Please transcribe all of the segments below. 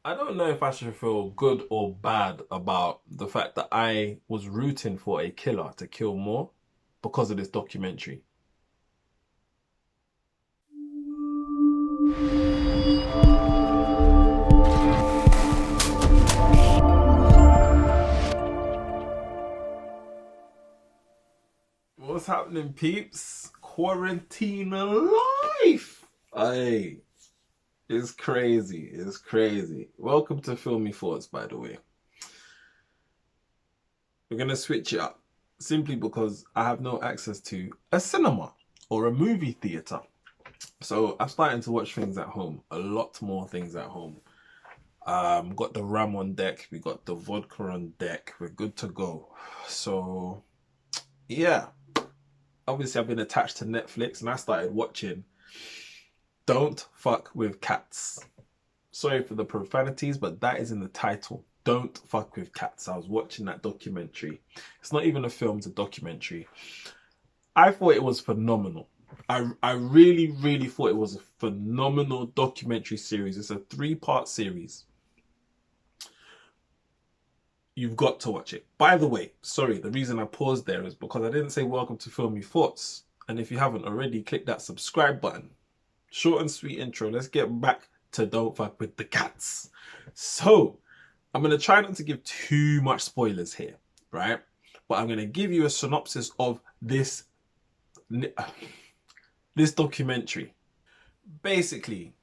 I don't know if I should feel good or bad about the fact that I was rooting for a killer to kill more because of this documentary. What's happening, peeps? Quarantine life. Hey, it's crazy. It's crazy. Welcome to Filmy Thoughts, by the way. We're gonna switch it up simply because I have no access to a cinema or a movie theater. So I'm starting to watch things at home, a lot more things at home. Got the ram on deck, we got the vodka on deck, we're good to go. So yeah, obviously I've been attached to Netflix and I started watching Don't Fuck with Cats. Sorry for the profanities, but that is in the title. Don't Fuck with Cats. I was watching that documentary. It's not even a film, it's a documentary. I thought it was phenomenal. I really, really thought it was a phenomenal documentary series. It's a three-part series. You've got to watch it. By the way, sorry, the reason I paused there is because I didn't say welcome to Filmy Thoughts. And if you haven't already, click that subscribe button. Short and sweet intro. Let's get back to Don't Fuck with the Cats. So, I'm going to try not to give too much spoilers here, right? But I'm going to give you a synopsis of this documentary. Basically,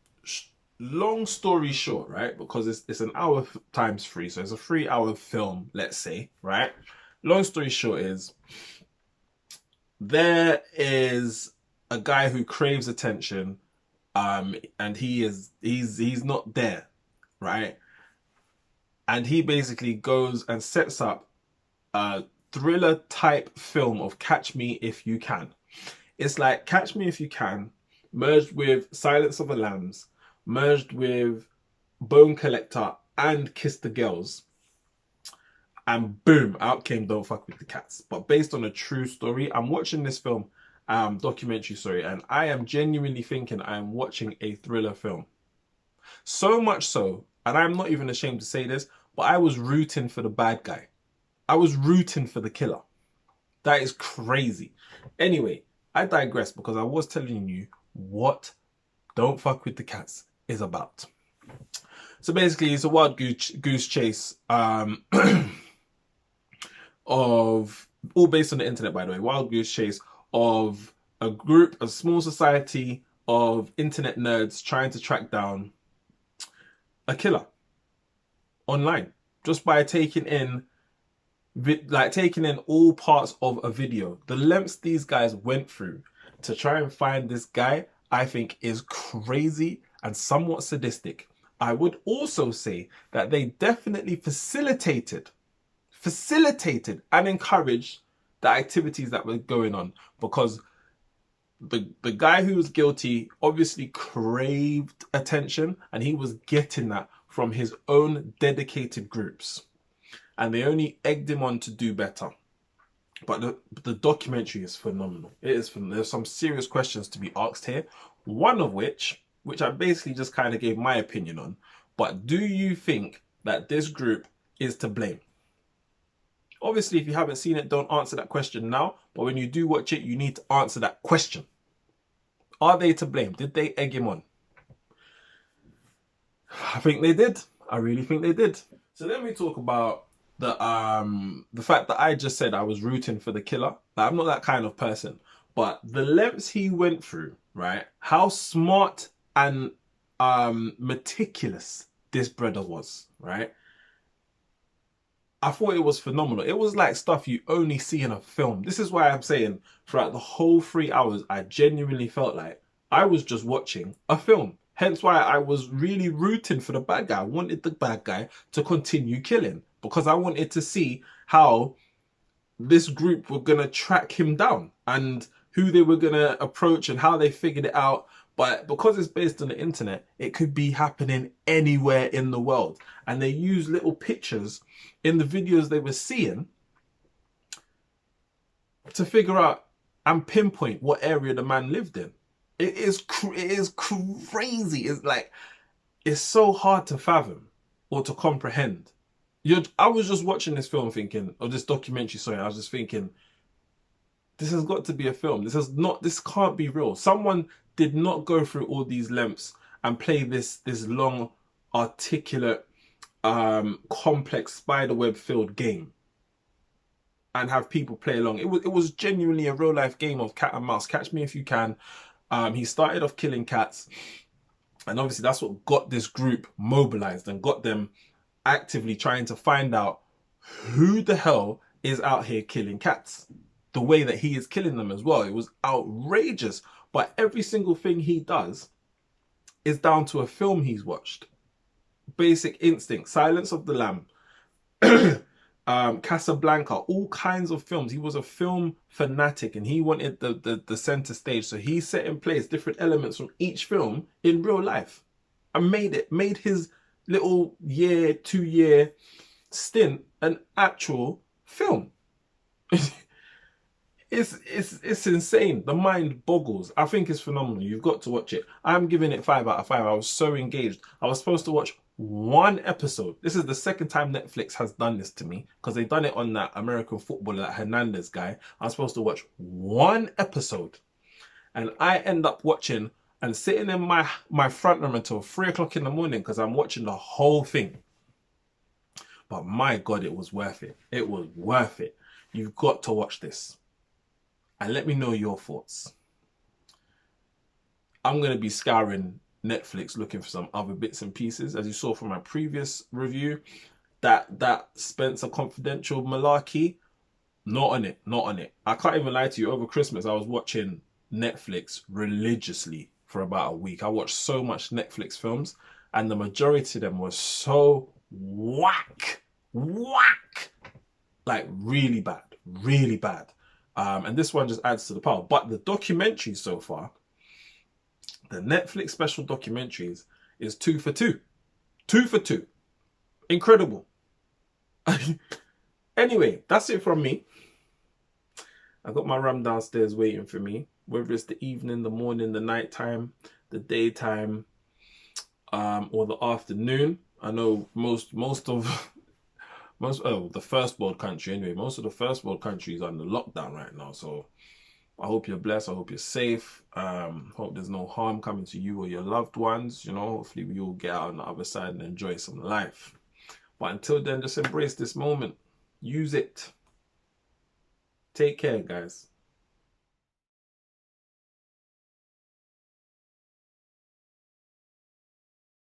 long story short, right? Because it's an hour times three, so it's a 3 hour film, let's say, right? Long story short is there is a guy who craves attention, and he's not there, right? And he basically goes and sets up a thriller type film of Catch Me If You Can. It's like Catch Me If You Can merged with Silence of the Lambs, merged with Bone Collector and Kiss the Girls, and boom, out came Don't Fuck with the Cats. But based on a true story, I'm watching this film, documentary, sorry, and I am genuinely thinking I am watching a thriller film. So much so, and I'm not even ashamed to say this, but I was rooting for the bad guy. I was rooting for the killer. That is crazy. Anyway, I digress because I was telling you what Don't Fuck with the Cats is about. So basically, it's a wild goose chase of, all based on the internet, by the way, wild goose chase of a group, a small society of internet nerds trying to track down a killer online just by taking in all parts of a video. The lengths these guys went through to try and find this guy, I think, is crazy and somewhat sadistic. I would also say that they definitely facilitated and encouraged the activities that were going on, because the guy who was guilty obviously craved attention and he was getting that from his own dedicated groups, and they only egged him on to do better. But the documentary is phenomenal. It is phenomenal. There's some serious questions to be asked here. One of which I basically just kind of gave my opinion on. But do you think that this group is to blame? Obviously, if you haven't seen it, don't answer that question now. But when you do watch it, you need to answer that question. Are they to blame? Did they egg him on? I think they did. I really think they did. So then we talk about the fact that I just said I was rooting for the killer. Like, I'm not that kind of person, but the lengths he went through, right? How smart and meticulous this brother was, right? I thought it was phenomenal. It was like stuff you only see in a film. This is why I'm saying throughout the whole 3 hours, I genuinely felt like I was just watching a film. Hence why I was really rooting for the bad guy. I wanted the bad guy to continue killing because I wanted to see how this group were going to track him down and who they were going to approach and how they figured it out. But because it's based on the internet, it could be happening anywhere in the world. And they use little pictures in the videos they were seeing to figure out and pinpoint what area the man lived in. It is crazy. It's like, it's so hard to fathom. or to comprehend. I was just watching this film thinking, or this documentary, sorry, I was just thinking, this has got to be a film. This can't be real. Someone did not go through all these lengths and play this long, articulate, complex spiderweb filled game and have people play along. It was genuinely a real life game of cat and mouse. Catch me if you can. He started off killing cats, and obviously that's what got this group mobilized and got them actively trying to find out who the hell is out here killing cats. The way that he is killing them as well, it was outrageous. But every single thing he does is down to a film he's watched. Basic Instinct, Silence of the Lamb, Casablanca, all kinds of films. He was a film fanatic and he wanted the center stage. So he set in place different elements from each film in real life and made his little 2 year stint an actual film. It's insane. The mind boggles. I think it's phenomenal. You've got to watch it. I'm giving it 5 out of 5. I was so engaged. I was supposed to watch one episode. This is the second time Netflix has done this to me, because they've done it on that American footballer, that Hernandez guy. I was supposed to watch one episode, and I end up watching and sitting in my front room until 3 o'clock in the morning because I'm watching the whole thing. But my God, it was worth it. It was worth it. You've got to watch this. And let me know your thoughts. I'm going to be scouring Netflix looking for some other bits and pieces. As you saw from my previous review, that Spencer Confidential malarkey, not on it. I can't even lie to you. Over Christmas, I was watching Netflix religiously for about a week. I watched so much Netflix films, and the majority of them were so whack. Like really bad. And this one just adds to the pile. But the documentaries so far, the Netflix special documentaries, is 2 for 2. 2 for 2. Incredible. Anyway, that's it from me. I got my rum downstairs waiting for me. Whether it's the evening, the morning, the nighttime, the daytime, or the afternoon. I know the first world country anyway. Most of the first world countries are under lockdown right now. So I hope you're blessed. I hope you're safe. Hope there's no harm coming to you or your loved ones. You know, hopefully we all get out on the other side and enjoy some life. But until then, just embrace this moment. Use it. Take care, guys.